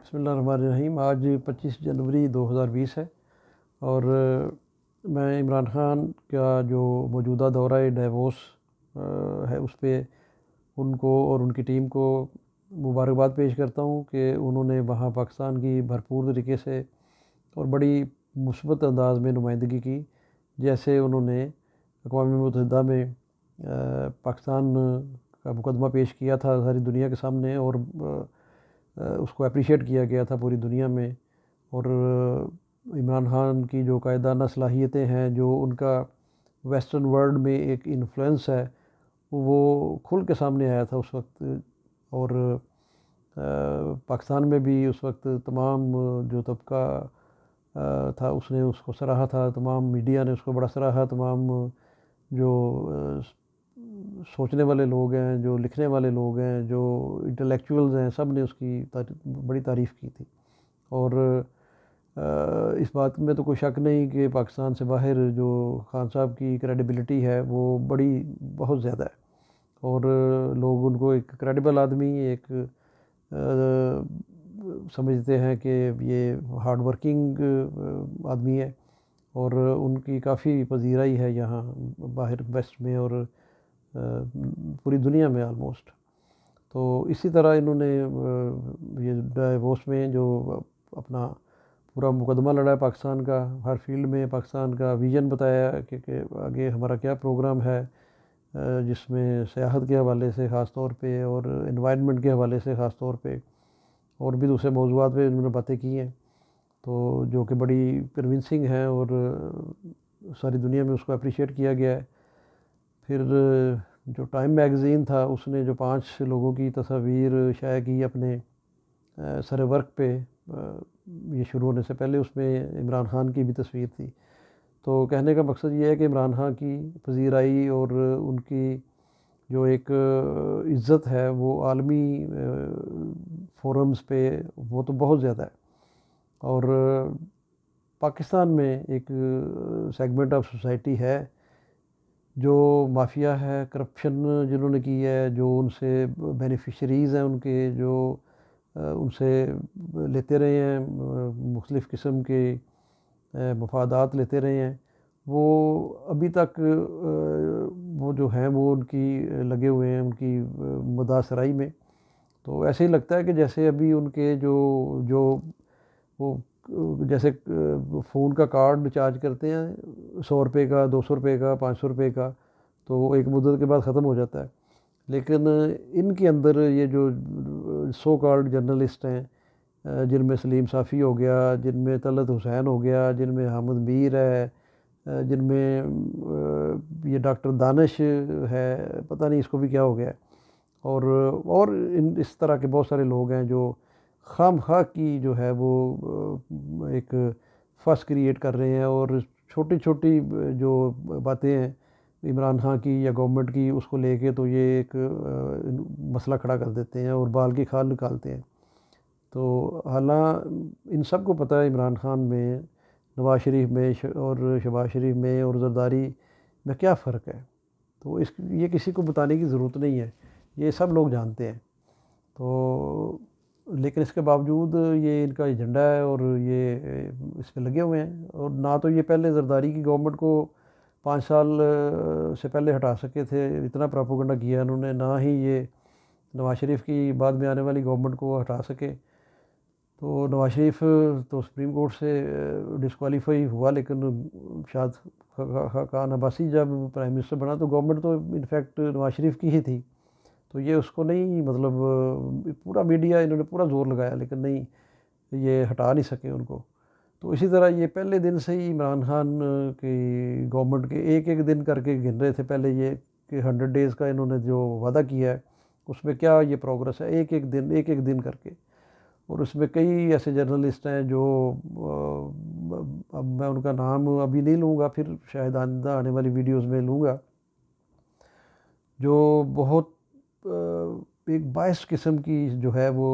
بسم اللہ الرحمن الرحیم۔ آج 25 جنوری 2020 ہے اور میں عمران خان کا جو موجودہ دورہ ڈیووس ہے اس پہ ان کو اور ان کی ٹیم کو مبارکباد پیش کرتا ہوں کہ انہوں نے وہاں پاکستان کی بھرپور طریقے سے اور بڑی مثبت انداز میں نمائندگی کی، جیسے انہوں نے اقوام متحدہ میں پاکستان کا مقدمہ پیش کیا تھا ساری دنیا کے سامنے، اور اس کو اپریشیٹ کیا گیا تھا پوری دنیا میں۔ اور عمران خان کی جو قائدانہ صلاحیتیں ہیں، جو ان کا ویسٹرن ورلڈ میں ایک انفلوئنس ہے، وہ کھل کے سامنے آیا تھا اس وقت۔ اور پاکستان میں بھی اس وقت تمام جو طبقہ تھا اس نے اس کو سراہا تھا، تمام میڈیا نے اس کو بڑا سراہا، تمام جو سوچنے والے لوگ ہیں، جو لکھنے والے لوگ ہیں، جو انٹلیکچوئلز ہیں، سب نے اس کی بڑی تعریف کی تھی۔ اور اس بات میں تو کوئی شک نہیں کہ پاکستان سے باہر جو خان صاحب کی کریڈیبلٹی ہے وہ بہت زیادہ ہے، اور لوگ ان کو ایک کریڈیبل آدمی، ایک سمجھتے ہیں کہ یہ ہارڈ ورکنگ آدمی ہے، اور ان کی کافی پذیرائی ہے یہاں باہر ویسٹ میں اور پوری دنیا میں آلموسٹ۔ تو اسی طرح انہوں نے یہ ڈیووس میں جو اپنا پورا مقدمہ لڑا ہے پاکستان کا، ہر فیلڈ میں پاکستان کا ویژن بتایا کہ آگے ہمارا کیا پروگرام ہے، جس میں سیاحت کے حوالے سے خاص طور پہ، اور انوائرمنٹ کے حوالے سے خاص طور پہ، اور بھی دوسرے موضوعات پہ انہوں نے باتیں کی ہیں، تو جو کہ بڑی کنونسنگ ہیں، اور ساری دنیا میں اس کو اپریشیٹ کیا گیا ہے۔ پھر جو ٹائم میگزین تھا اس نے جو 5 لوگوں کی تصاویر شائع کی اپنے سر ورک پہ، یہ شروع ہونے سے پہلے اس میں عمران خان کی بھی تصویر تھی۔ تو کہنے کا مقصد یہ ہے کہ عمران خان کی پذیرائی اور ان کی جو ایک عزت ہے وہ عالمی فورمز پہ وہ تو بہت زیادہ ہے، اور پاکستان میں ایک سیگمنٹ آف سوسائٹی ہے جو مافیا ہے، کرپشن جنہوں نے کی ہے، جو ان سے بینیفیشریز ہیں ان کے، جو ان سے لیتے رہے ہیں، مختلف قسم کے مفادات لیتے رہے ہیں، وہ ابھی تک وہ جو ہیں وہ ان کی لگے ہوئے ہیں ان کی مداثرائی میں۔ تو ایسے ہی لگتا ہے کہ جیسے ابھی ان کے جو وہ جیسے فون کا کارڈ چارج کرتے ہیں 100 روپے کا، 200 روپے کا، 500 روپے کا، تو وہ ایک مدت کے بعد ختم ہو جاتا ہے۔ لیکن ان کے اندر یہ جو سو کالڈ جرنلسٹ ہیں، جن میں سلیم صافی ہو گیا، جن میں طلعت حسین ہو گیا، جن میں حامد میر ہے، جن میں یہ ڈاکٹر دانش ہے، پتہ نہیں اس کو بھی کیا ہو گیا ہے، اور اس طرح کے بہت سارے لوگ ہیں جو خام خواہ کی جو ہے وہ ایک فس کریٹ کر رہے ہیں، اور چھوٹی چھوٹی جو باتیں ہیں عمران خان کی یا گورنمنٹ کی، اس کو لے کے تو یہ ایک مسئلہ کھڑا کر دیتے ہیں اور بال کی کھال نکالتے ہیں۔ تو حالانکہ ان سب کو پتہ ہے عمران خان میں، نواز شریف میں اور شہباز شریف میں اور زرداری میں کیا فرق ہے، تو یہ کسی کو بتانے کی ضرورت نہیں ہے، یہ سب لوگ جانتے ہیں۔ تو لیکن اس کے باوجود یہ ان کا ایجنڈا ہے اور یہ اس پہ لگے ہوئے ہیں، اور نہ تو یہ پہلے زرداری کی گورنمنٹ کو 5 سال سے پہلے ہٹا سکے تھے، اتنا پراپوگنڈا کیا انہوں نے، نہ ہی یہ نواز شریف کی بعد میں آنے والی گورنمنٹ کو ہٹا سکے۔ تو نواز شریف تو سپریم کورٹ سے ڈسکوالیفائی ہوا، لیکن شاید خاقان عباسی جب پرائم منسٹر بنا تو گورنمنٹ تو انفیکٹ نواز شریف کی ہی تھی، تو یہ اس کو نہیں، مطلب پورا میڈیا انہوں نے پورا زور لگایا، لیکن نہیں، یہ ہٹا نہیں سکے ان کو۔ تو اسی طرح یہ پہلے دن سے ہی عمران خان کی گورنمنٹ کے ایک ایک دن کر کے گن رہے تھے، پہلے یہ کہ 100 ڈیز کا انہوں نے جو وعدہ کیا ہے اس میں کیا یہ پروگرس ہے، ایک ایک دن کر کے۔ اور اس میں کئی ایسے جرنلسٹ ہیں جو اب میں ان کا نام ابھی نہیں لوں گا، پھر شاید آئندہ آنے والی ویڈیوز میں لوں گا، جو بہت ایک باعث قسم کی جو ہے وہ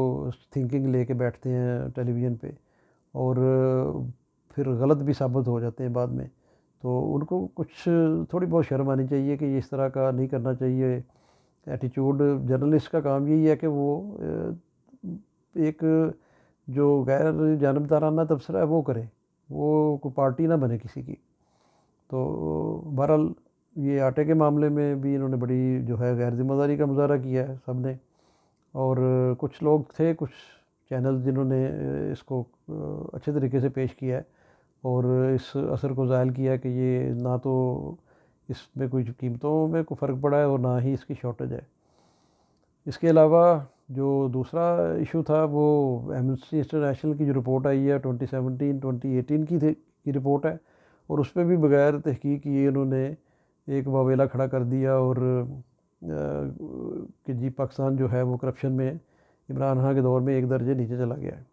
تھنکنگ لے کے بیٹھتے ہیں ٹیلی ویژن پہ، اور پھر غلط بھی ثابت ہو جاتے ہیں بعد میں۔ تو ان کو کچھ تھوڑی بہت شرم آنی چاہیے کہ یہ اس طرح کا نہیں کرنا چاہیے ایٹیچیوڈ۔ جرنلسٹ کا کام یہی ہے کہ وہ ایک جو غیر جانبدارانہ تبصرہ ہے وہ کرے، وہ کوئی پارٹی نہ بنے کسی کی۔ تو بہرحال یہ آٹے کے معاملے میں بھی انہوں نے بڑی جو ہے غیر ذمہ داری کا مظاہرہ کیا ہے سب نے، اور کچھ لوگ تھے، کچھ چینل جنہوں نے اس کو اچھے طریقے سے پیش کیا ہے اور اس اثر کو ظاہر کیا کہ یہ نہ تو اس میں کوئی قیمتوں میں کوئی فرق پڑا ہے اور نہ ہی اس کی شارٹیج ہے۔ اس کے علاوہ جو دوسرا ایشو تھا وہ ایمنسٹی انٹرنیشنل کی جو رپورٹ آئی ہے 2017-2018 کی رپورٹ ہے، اور اس پہ بھی بغیر تحقیق کیے انہوں نے ایک واویلا کھڑا کر دیا، اور کہ جی پاکستان جو ہے وہ کرپشن میں عمران خان کے دور میں ایک درجے نیچے چلا گیا ہے۔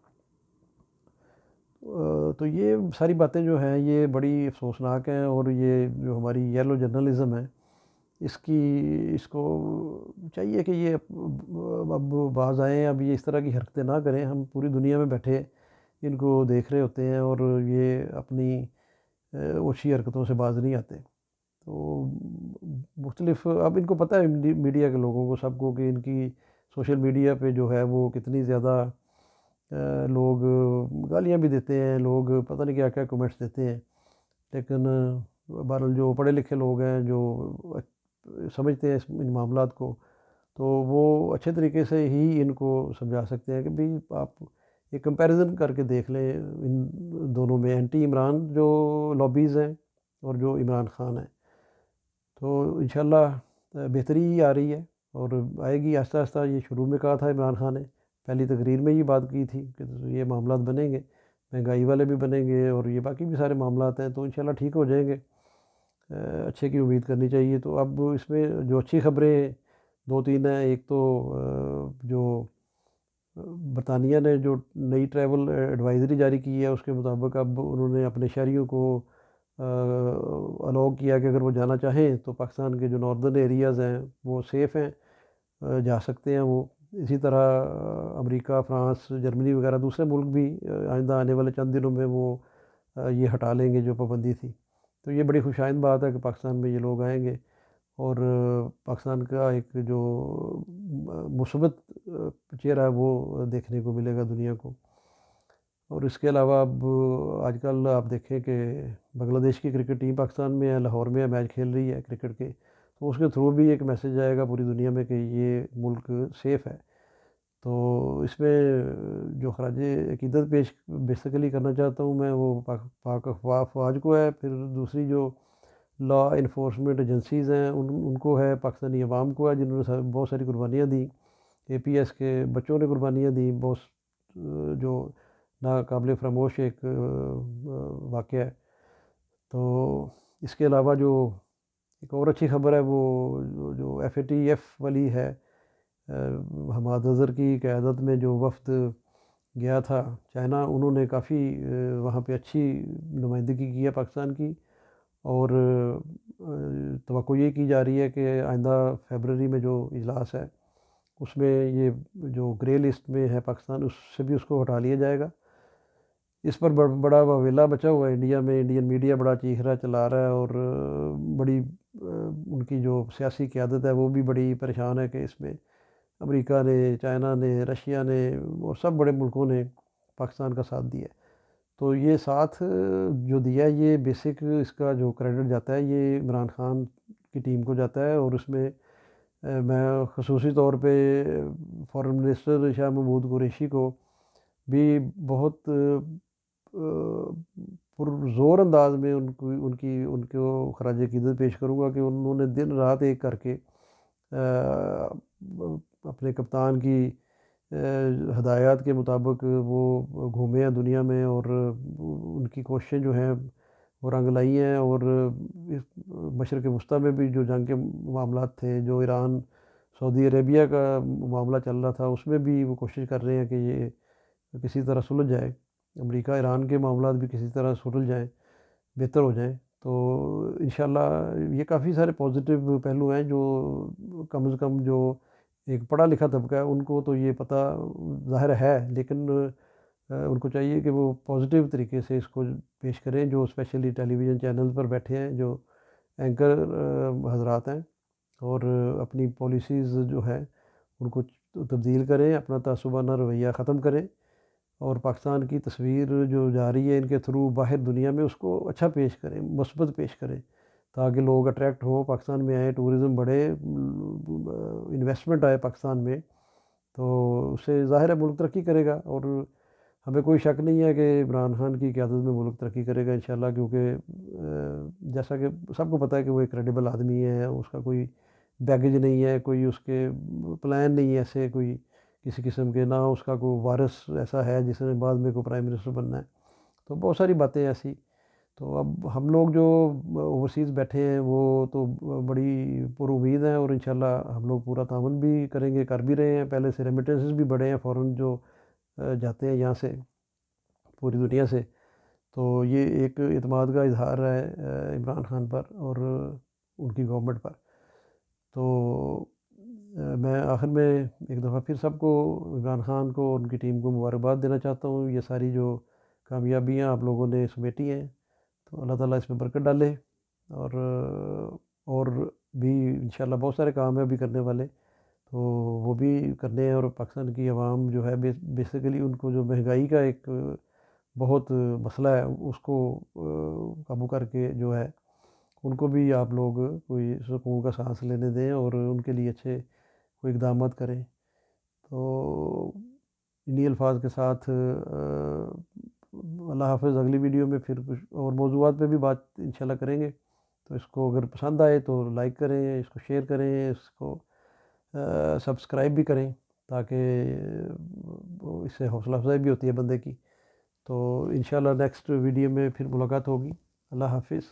تو یہ ساری باتیں جو ہیں یہ بڑی افسوسناک ہیں، اور یہ جو ہماری یلو جرنلزم ہے اس کو چاہیے کہ یہ اب باز آئیں، اب یہ اس طرح کی حرکتیں نہ کریں۔ ہم پوری دنیا میں بیٹھے ان کو دیکھ رہے ہوتے ہیں اور یہ اپنی اوچھی حرکتوں سے باز نہیں آتے۔ تو مختلف اب ان کو پتہ ہے میڈیا کے لوگوں کو، سب کو، کہ ان کی سوشل میڈیا پہ جو ہے وہ کتنی زیادہ لوگ گالیاں بھی دیتے ہیں، لوگ پتہ نہیں کیا کیا کمنٹس دیتے ہیں، لیکن بہرحال جو پڑھے لکھے لوگ ہیں، جو سمجھتے ہیں ان معاملات کو، تو وہ اچھے طریقے سے ہی ان کو سمجھا سکتے ہیں کہ بھئی آپ ایک کمپیریزن کر کے دیکھ لیں ان دونوں میں، اینٹی عمران جو لابیز ہیں اور جو عمران خان ہیں۔ تو انشاءاللہ بہتری آ رہی ہے اور آئے گی آہستہ آہستہ۔ یہ شروع میں کہا تھا عمران خان نے، پہلی تقریر میں یہ بات کی تھی کہ یہ معاملات بنیں گے، مہنگائی والے بھی بنیں گے اور یہ باقی بھی سارے معاملات ہیں، تو انشاءاللہ ٹھیک ہو جائیں گے، اچھے کی امید کرنی چاہیے۔ تو اب اس میں جو اچھی خبریں دو تین ہیں، ایک تو جو برطانیہ نے جو نئی ٹریول ایڈوائزری جاری کی ہے اس کے مطابق اب انہوں نے اپنے شہریوں کو الاؤ کیا کہ اگر وہ جانا چاہیں تو پاکستان کے جو ناردرن ایریاز ہیں وہ سیف ہیں، جا سکتے ہیں وہ۔ اسی طرح امریکہ، فرانس، جرمنی وغیرہ دوسرے ملک بھی آئندہ آنے والے چند دنوں میں وہ یہ ہٹا لیں گے جو پابندی تھی۔ تو یہ بڑی خوشائند بات ہے کہ پاکستان میں یہ لوگ آئیں گے اور پاکستان کا ایک جو مثبت چہرہ ہے وہ دیکھنے کو ملے گا دنیا کو۔ اور اس کے علاوہ اب آج کل آپ دیکھیں کہ بنگلہ دیش کی کرکٹ ٹیم پاکستان میں ہے، لاہور میں میچ کھیل رہی ہے کرکٹ کے، تو اس کے تھرو بھی ایک میسیج آئے گا پوری دنیا میں کہ یہ ملک سیف ہے۔ تو اس میں جو خراج عقیدت پیش بیسیکلی کرنا چاہتا ہوں میں، وہ پاک افواج کو ہے، پھر دوسری جو لا انفورسمنٹ ایجنسیز ہیں ان کو ہے، پاکستانی عوام کو ہے جنہوں نے بہت ساری قربانیاں دیں، اے پی ایس کے بچوں نے قربانیاں دیں، بہت جو ناقابل فراموش ایک واقعہ ہے۔ تو اس کے علاوہ جو ایک اور اچھی خبر ہے وہ جو ایف اے ٹی ایف والی ہے، حماد اظہر کی قیادت میں جو وفد گیا تھا چائنا، انہوں نے کافی وہاں پہ اچھی نمائندگی کی ہے پاکستان کی، اور توقع یہ کی جا رہی ہے کہ آئندہ فیبرری میں جو اجلاس ہے اس میں یہ جو گرے لسٹ میں ہے پاکستان، اس سے بھی اس کو ہٹا لیا جائے گا۔ اس پر بڑا واویلا بچا ہوا ہے انڈیا میں، انڈین میڈیا بڑا چیخ رہا چلا رہا ہے، اور بڑی ان کی جو سیاسی قیادت ہے وہ بھی بڑی پریشان ہے کہ اس میں امریکہ نے، چائنا نے، رشیا نے اور سب بڑے ملکوں نے پاکستان کا ساتھ دیا ہے۔ تو یہ ساتھ جو دیا ہے یہ بیسک اس کا جو کریڈٹ جاتا ہے یہ عمران خان کی ٹیم کو جاتا ہے، اور اس میں میں خصوصی طور پہ فارن منسٹر شاہ محمود قریشی کو بھی بہت پرزور انداز میں ان کو خراج عقیدت پیش کروں گا کہ انہوں نے دن رات ایک کر کے اپنے کپتان کی ہدایات کے مطابق وہ گھومے ہیں دنیا میں، اور ان کی کوششیں جو ہیں وہ رنگ لائی ہیں، اور مشرق وسطیٰ میں بھی جو جنگ کے معاملات تھے، جو ایران سعودی عربیہ کا معاملہ چل رہا تھا، اس میں بھی وہ کوشش کر رہے ہیں کہ یہ کسی طرح سلجھ جائے، امریکہ ایران کے معاملات بھی کسی طرح سلجھ جائیں، بہتر ہو جائیں۔ تو انشاءاللہ یہ کافی سارے پازیٹیو پہلو ہیں جو کم از کم جو ایک پڑھا لکھا طبقہ ہے ان کو تو یہ پتہ ظاہر ہے، لیکن ان کو چاہیے کہ وہ پازیٹیو طریقے سے اس کو پیش کریں، جو اسپیشلی ٹیلی ویژن چینل پر بیٹھے ہیں، جو اینکر حضرات ہیں، اور اپنی پالیسیز جو ہے ان کو تبدیل کریں، اپنا تعصبانہ رویہ ختم کریں، اور پاکستان کی تصویر جو جا رہی ہے ان کے تھرو باہر دنیا میں، اس کو اچھا پیش کریں، مثبت پیش کریں، تاکہ لوگ اٹریکٹ ہوں، پاکستان میں آئیں، ٹورزم بڑھے، انویسٹمنٹ آئے پاکستان میں، تو اس سے ظاہر ہے ملک ترقی کرے گا۔ اور ہمیں کوئی شک نہیں ہے کہ عمران خان کی قیادت میں ملک ترقی کرے گا انشاءاللہ، کیونکہ جیسا کہ سب کو پتہ ہے کہ وہ ایک کریڈیبل آدمی ہے، اس کا کوئی بیگیج نہیں ہے، کوئی اس کے پلان نہیں ہے ایسے کوئی کسی قسم کے، نہ اس کا کوئی وارث ایسا ہے جس نے بعد میں کوئی پرائم منسٹر بننا ہے، تو بہت ساری باتیں ایسی۔ تو اب ہم لوگ جو اوورسیز بیٹھے ہیں وہ تو بڑی پر امید ہیں، اور انشاءاللہ ہم لوگ پورا تعاون بھی کریں گے، کر بھی رہے ہیں، پہلے سے ریمیٹنسز بھی بڑھے ہیں فوراً جو جاتے ہیں یہاں سے پوری دنیا سے، تو یہ ایک اعتماد کا اظہار ہے عمران خان پر اور ان کی گورنمنٹ پر۔ تو میں آخر میں ایک دفعہ پھر سب کو، عمران خان کو اور ان کی ٹیم کو مبارکباد دینا چاہتا ہوں، یہ ساری جو کامیابیاں آپ لوگوں نے سمیٹی ہیں، تو اللہ تعالیٰ اس میں برکت ڈالے، اور بھی انشاءاللہ بہت سارے کام ہیں ابھی کرنے والے، تو وہ بھی کرنے ہیں۔ اور پاکستان کی عوام جو ہے بیسیکلی ان کو جو مہنگائی کا ایک بہت مسئلہ ہے، اس کو قابو کر کے جو ہے ان کو بھی آپ لوگ کوئی سکون کا سانس لینے دیں اور ان کے لیے اچھے کوئی اقدامات کریں۔ تو انہی الفاظ کے ساتھ اللہ حافظ۔ اگلی ویڈیو میں پھر کچھ اور موضوعات پہ بھی بات انشاءاللہ کریں گے، تو اس کو اگر پسند آئے تو لائک کریں، اس کو شیئر کریں، اس کو سبسکرائب بھی کریں، تاکہ اس سے حوصلہ افزائی بھی ہوتی ہے بندے کی۔ تو انشاءاللہ نیکسٹ ویڈیو میں پھر ملاقات ہوگی۔ اللہ حافظ۔